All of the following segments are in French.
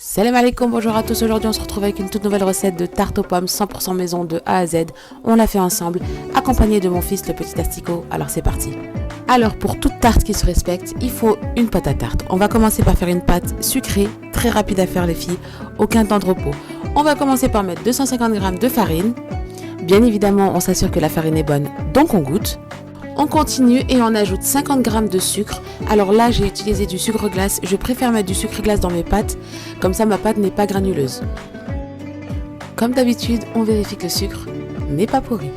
Salam alaikum, bonjour à tous. Aujourd'hui on se retrouve avec une toute nouvelle recette de tarte aux pommes 100% maison de A à Z. On l'a fait ensemble, accompagné de mon fils le petit asticot. Alors c'est parti. Alors pour toute tarte qui se respecte, il faut une pâte à tarte. On va commencer par faire une pâte sucrée, très rapide à faire les filles, aucun temps de repos. On va commencer par mettre 250 g de farine. Bien évidemment on s'assure que la farine est bonne, donc on goûte. On continue et on ajoute 50 g de sucre. Alors là, j'ai utilisé du sucre glace. Je préfère mettre du sucre glace dans mes pâtes. Comme ça, ma pâte n'est pas granuleuse. Comme d'habitude, on vérifie que le sucre n'est pas pourri.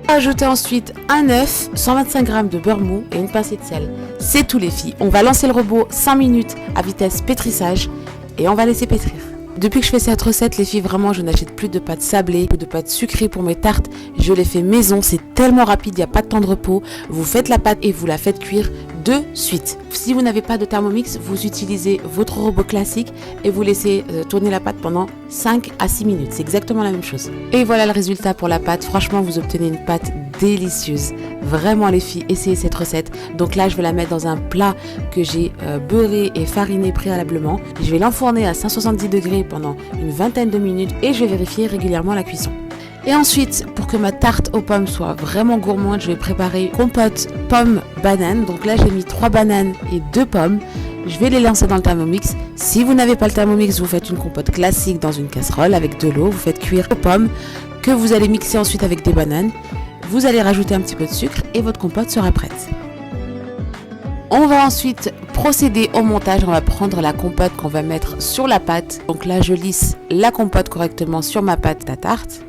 Ajoutez ensuite un œuf, 125 g de beurre mou et une pincée de sel. C'est tout les filles. On va lancer le robot 5 minutes à vitesse pétrissage et on va laisser pétrir. Depuis que je fais cette recette, les filles, vraiment, je n'achète plus de pâtes sablées ou de pâtes sucrées pour mes tartes. Je les fais maison, c'est tellement rapide, il n'y a pas de temps de repos. Vous faites la pâte et vous la faites cuire de suite. Si vous n'avez pas de Thermomix, vous utilisez votre robot classique et vous laissez tourner la pâte pendant 5 à 6 minutes. C'est exactement la même chose. Et voilà le résultat pour la pâte. Franchement, vous obtenez une pâte délicieuse. Vraiment les filles, essayez cette recette. Donc là, je vais la mettre dans un plat que j'ai beurré et fariné préalablement. Je vais l'enfourner à 170 degrés pendant une vingtaine de minutes et je vais vérifier régulièrement la cuisson. Et ensuite, pour que ma tarte aux pommes soit vraiment gourmande, je vais préparer compote pomme-banane. Donc là, j'ai mis 3 bananes et 2 pommes. Je vais les lancer dans le Thermomix. Si vous n'avez pas le Thermomix, vous faites une compote classique dans une casserole avec de l'eau. Vous faites cuire vos pommes que vous allez mixer ensuite avec des bananes. Vous allez rajouter un petit peu de sucre et votre compote sera prête. On va ensuite procéder au montage. On va prendre la compote qu'on va mettre sur la pâte. Donc là, je lisse la compote correctement sur ma pâte à tarte.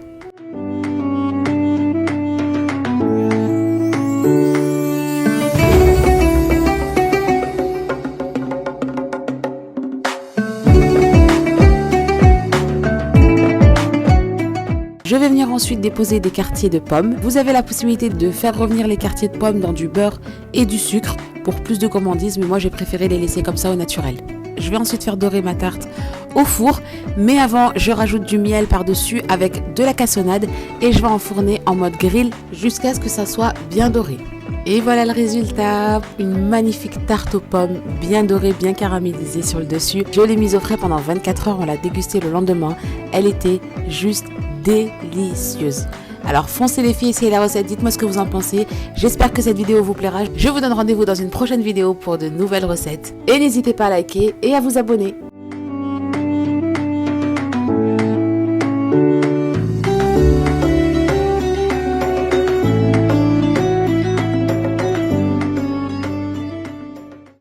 Je vais venir ensuite déposer des quartiers de pommes. Vous avez la possibilité de faire revenir les quartiers de pommes dans du beurre et du sucre pour plus de gourmandise, mais moi j'ai préféré les laisser comme ça au naturel. Je vais ensuite faire dorer ma tarte au four, mais avant je rajoute du miel par-dessus avec de la cassonade et je vais enfourner en mode grill jusqu'à ce que ça soit bien doré. Et voilà le résultat, une magnifique tarte aux pommes bien dorée, bien caramélisée sur le dessus. Je l'ai mise au frais pendant 24 heures, on l'a dégustée le lendemain. Elle était juste délicieuse. Alors foncez les filles, essayez la recette, dites-moi ce que vous en pensez. J'espère que cette vidéo vous plaira. Je vous donne rendez-vous dans une prochaine vidéo pour de nouvelles recettes. Et n'hésitez pas à liker et à vous abonner.